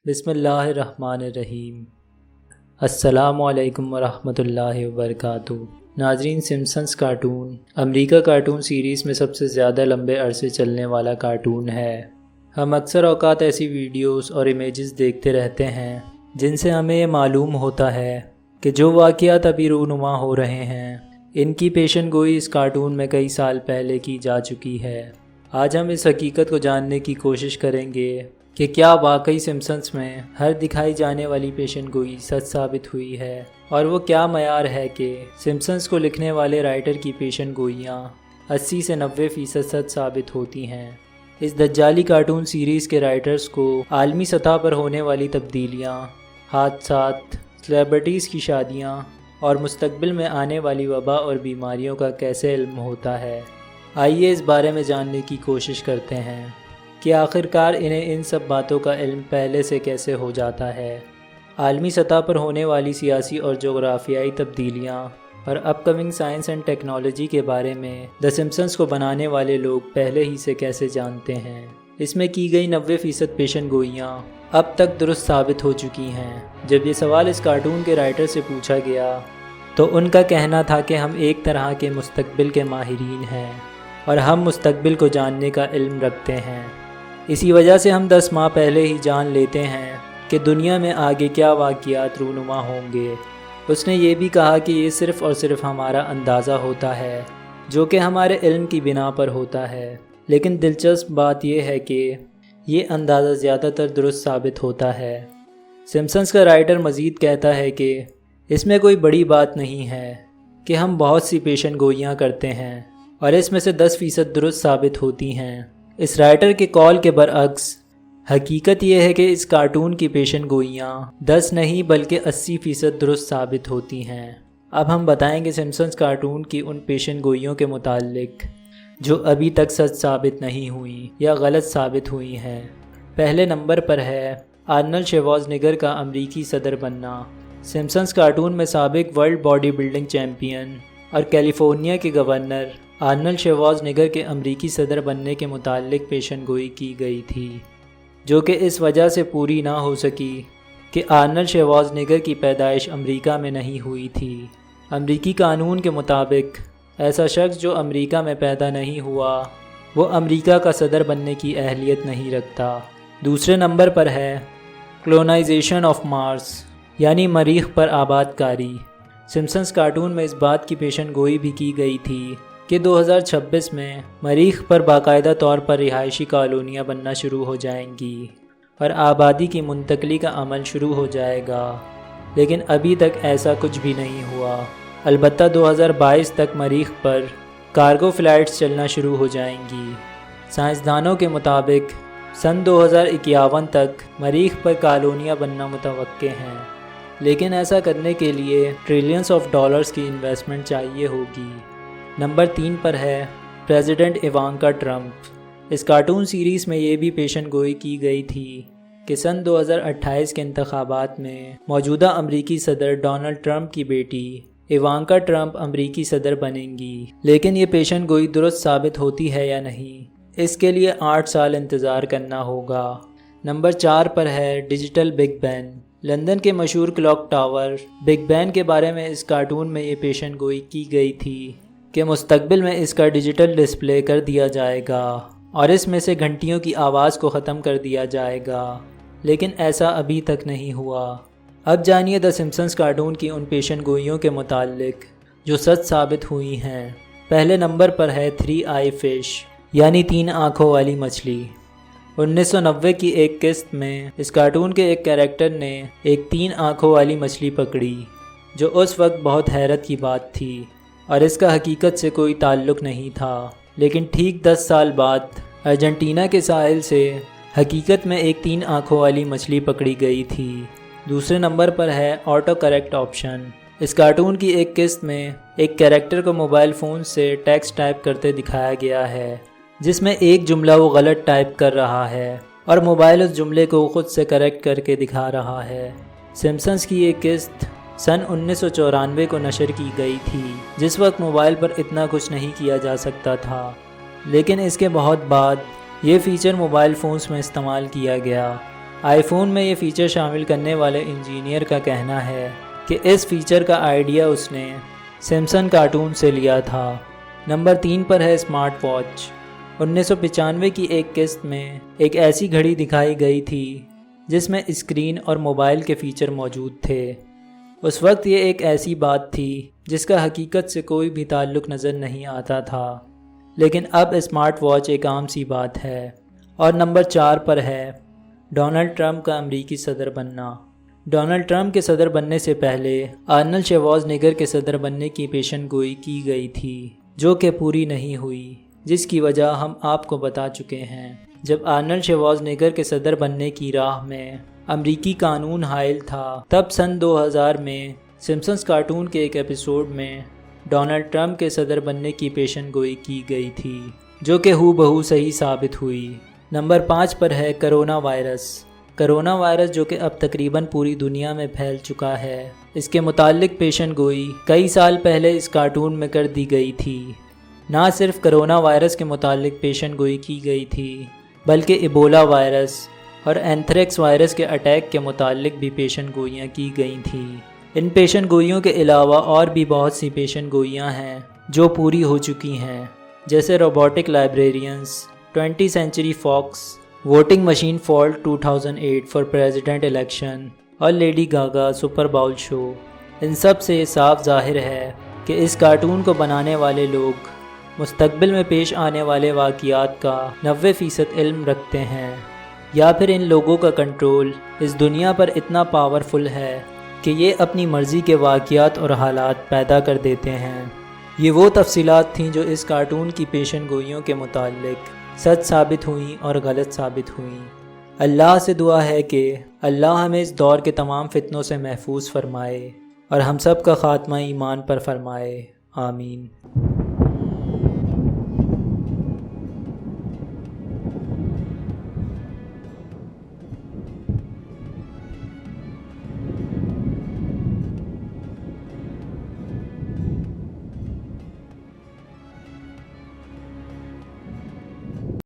بسم اللہ الرحمن الرحیم۔ السلام علیکم ورحمۃ اللہ وبرکاتہ۔ ناظرین، سمپسنز کارٹون امریکہ کارٹون سیریز میں سب سے زیادہ لمبے عرصے چلنے والا کارٹون ہے۔ ہم اکثر اوقات ایسی ویڈیوز اور امیجز دیکھتے رہتے ہیں جن سے ہمیں یہ معلوم ہوتا ہے کہ جو واقعات ابھی رونما ہو رہے ہیں ان کی پیشن گوئی اس کارٹون میں کئی سال پہلے کی جا چکی ہے۔ آج ہم اس حقیقت کو جاننے کی کوشش کریں گے کہ کیا واقعی سمپسنز میں ہر دکھائی جانے والی پیشن گوئی سچ ثابت ہوئی ہے، اور وہ کیا معیار ہے کہ سمپسنز کو لکھنے والے رائٹر کی پیشن گوئیاں 80 سے 90% سچ ثابت ہوتی ہیں۔ اس دجالی کارٹون سیریز کے رائٹرز کو عالمی سطح پر ہونے والی تبدیلیاں، حادثات، سیلیبریٹیز کی شادیاں اور مستقبل میں آنے والی وبا اور بیماریوں کا کیسے علم ہوتا ہے۔ آئیے اس بارے میں جاننے کی کوشش کرتے ہیں کہ آخرکار انہیں ان سب باتوں کا علم پہلے سے کیسے ہو جاتا ہے۔ عالمی سطح پر ہونے والی سیاسی اور جغرافیائی تبدیلیاں اور اپ کمنگ سائنس اینڈ ٹیکنالوجی کے بارے میں دی سمپسنز کو بنانے والے لوگ پہلے ہی سے کیسے جانتے ہیں۔ اس میں کی گئی 90% پیشن گوئیاں اب تک درست ثابت ہو چکی ہیں۔ جب یہ سوال اس کارٹون کے رائٹر سے پوچھا گیا تو ان کا کہنا تھا کہ ہم ایک طرح کے مستقبل کے ماہرین ہیں اور ہم مستقبل کو جاننے کا علم رکھتے ہیں۔ اسی وجہ سے ہم 10 ماہ پہلے ہی جان لیتے ہیں کہ دنیا میں آگے کیا واقعات رونما ہوں گے۔ اس نے یہ بھی کہا کہ یہ صرف اور صرف ہمارا اندازہ ہوتا ہے جو کہ ہمارے علم کی بنا پر ہوتا ہے، لیکن دلچسپ بات یہ ہے کہ یہ اندازہ زیادہ تر درست ثابت ہوتا ہے۔ سمپسنز کا رائٹر مزید کہتا ہے کہ اس میں کوئی بڑی بات نہیں ہے کہ ہم بہت سی پیشن گوئیاں کرتے ہیں اور اس میں سے 10% درست ثابت ہوتی ہیں۔ اس رائٹر کے قول کے برعکس حقیقت یہ ہے کہ اس کارٹون کی پیشن گوئیاں 10 نہیں بلکہ 80% درست ثابت ہوتی ہیں۔ اب ہم بتائیں گے سمپسنز کارٹون کی ان پیشن گوئیوں کے متعلق جو ابھی تک سچ ثابت نہیں ہوئی یا غلط ثابت ہوئی ہیں۔ پہلے نمبر پر ہے آرنلڈ شوارزنیگر کا امریکی صدر بننا۔ سمپسنز کارٹون میں سابق ورلڈ باڈی بلڈنگ چیمپئن اور کیلیفورنیا کے گورنر آرنلڈ شوارزنیگر کے امریکی صدر بننے کے متعلق پیشن گوئی کی گئی تھی، جو کہ اس وجہ سے پوری نہ ہو سکی کہ آرنلڈ شوارزنیگر کی پیدائش امریکہ میں نہیں ہوئی تھی۔ امریکی قانون کے مطابق ایسا شخص جو امریکہ میں پیدا نہیں ہوا وہ امریکہ کا صدر بننے کی اہلیت نہیں رکھتا۔ دوسرے نمبر پر ہے کلونائزیشن آف مارس، یعنی مریخ پر آباد کاری۔ سمپسنز کارٹون میں اس بات کی پیشن گوئی بھی کی گئی تھی کہ 2026 میں مریخ پر باقاعدہ طور پر رہائشی کالونیاں بننا شروع ہو جائیں گی اور آبادی کی منتقلی کا عمل شروع ہو جائے گا، لیکن ابھی تک ایسا کچھ بھی نہیں ہوا۔ البتہ 2022 تک مریخ پر کارگو فلائٹس چلنا شروع ہو جائیں گی۔ سائنسدانوں کے مطابق سن 2051 تک مریخ پر کالونیاں بننا متوقع ہیں، لیکن ایسا کرنے کے لیے ٹریلینز آف ڈالرز کی انویسٹمنٹ چاہیے ہوگی۔ نمبر 3 پر ہے پریزیڈنٹ ایوانکا ٹرمپ۔ اس کارٹون سیریز میں یہ بھی پیشن گوئی کی گئی تھی کہ سن 2028 کے انتخابات میں موجودہ امریکی صدر ڈونلڈ ٹرمپ کی بیٹی ایوانکا ٹرمپ امریکی صدر بنیں گی، لیکن یہ پیشن گوئی درست ثابت ہوتی ہے یا نہیں، اس کے لیے 8 سال انتظار کرنا ہوگا۔ نمبر 4 پر ہے ڈیجیٹل بگ بین۔ لندن کے مشہور کلاک ٹاور بگ بین کے بارے میں اس کارٹون میں یہ پیشن گوئی کی گئی تھی کہ مستقبل میں اس کا ڈیجیٹل ڈسپلے کر دیا جائے گا اور اس میں سے گھنٹیوں کی آواز کو ختم کر دیا جائے گا، لیکن ایسا ابھی تک نہیں ہوا۔ اب جانیے دی سمپسنز کارٹون کی ان پیشن گوئیوں کے متعلق جو سچ ثابت ہوئی ہیں۔ پہلے نمبر پر ہے 3 آئی فش، یعنی 3 آنکھوں والی مچھلی۔ 1990 کی ایک قسط میں اس کارٹون کے ایک کیریکٹر نے ایک 3 آنکھوں والی مچھلی پکڑی، جو اس وقت بہت حیرت کی بات تھی اور اس کا حقیقت سے کوئی تعلق نہیں تھا، لیکن ٹھیک 10 سال بعد ارجنٹینا کے ساحل سے حقیقت میں ایک 3 آنکھوں والی مچھلی پکڑی گئی تھی۔ دوسرے نمبر پر ہے آٹو کریکٹ آپشن۔ اس کارٹون کی ایک قسط میں ایک کیریکٹر کو موبائل فون سے ٹیکسٹ ٹائپ کرتے دکھایا گیا ہے، جس میں ایک جملہ وہ غلط ٹائپ کر رہا ہے اور موبائل اس جملے کو خود سے کریکٹ کر کے دکھا رہا ہے۔ سمپسنز کی یہ قسط سن 1994 کو نشر کی گئی تھی، جس وقت موبائل پر اتنا کچھ نہیں کیا جا سکتا تھا، لیکن اس کے بہت بعد یہ فیچر موبائل فونز میں استعمال کیا گیا۔ آئی فون میں یہ فیچر شامل کرنے والے انجینئر کا کہنا ہے کہ اس فیچر کا آئیڈیا اس نے سمپسن کارٹون سے لیا تھا۔ نمبر 3 پر ہے اسمارٹ واچ۔ 1995 کی ایک قسط میں ایک ایسی گھڑی دکھائی گئی تھی جس میں اسکرین اور موبائل کے فیچر موجود تھے۔ اس وقت یہ ایک ایسی بات تھی جس کا حقیقت سے کوئی بھی تعلق نظر نہیں آتا تھا، لیکن اب اسمارٹ واچ ایک عام سی بات ہے۔ اور نمبر 4 پر ہے ڈونلڈ ٹرمپ کا امریکی صدر بننا۔ ڈونلڈ ٹرمپ کے صدر بننے سے پہلے آرنلڈ شوارزنیگر کے صدر بننے کی پیشن گوئی کی گئی تھی، جو کہ پوری نہیں ہوئی، جس کی وجہ ہم آپ کو بتا چکے ہیں۔ جب آرنلڈ شوارزنیگر کے صدر بننے کی راہ میں امریکی قانون حائل تھا، تب سن 2000 میں سمپسنز کارٹون کے ایک ایپیسوڈ میں ڈونلڈ ٹرمپ کے صدر بننے کی پیشن گوئی کی گئی تھی، جو کہ ہو بہو صحیح ثابت ہوئی۔ نمبر 5 پر ہے کرونا وائرس۔ کرونا وائرس جو کہ اب تقریباً پوری دنیا میں پھیل چکا ہے، اس کے متعلق پیشن گوئی کئی سال پہلے اس کارٹون میں کر دی گئی تھی۔ نہ صرف کرونا وائرس کے متعلق پیشن گوئی کی گئی تھی، بلکہ ایبولا وائرس اور اینتھریکس وائرس کے اٹیک کے متعلق بھی پیشن گوئیاں کی گئی تھیں۔ ان پیشن گوئیوں کے علاوہ اور بھی بہت سی پیشن گوئیاں ہیں جو پوری ہو چکی ہیں، جیسے robotic librarians, 20th century Fox, voting machine fault 2008 for president election اور Lady Gaga Super Bowl show. ان سب سے یہ صاف ظاہر ہے کہ اس کارٹون کو بنانے والے لوگ مستقبل میں پیش آنے والے واقعات کا 90% علم رکھتے ہیں، یا پھر ان لوگوں کا کنٹرول اس دنیا پر اتنا پاورفل ہے کہ یہ اپنی مرضی کے واقعات اور حالات پیدا کر دیتے ہیں۔ یہ وہ تفصیلات تھیں جو اس کارٹون کی پیشن گوئیوں کے متعلق سچ ثابت ہوئیں اور غلط ثابت ہوئیں۔ اللہ سے دعا ہے کہ اللہ ہمیں اس دور کے تمام فتنوں سے محفوظ فرمائے اور ہم سب کا خاتمہ ایمان پر فرمائے، آمین۔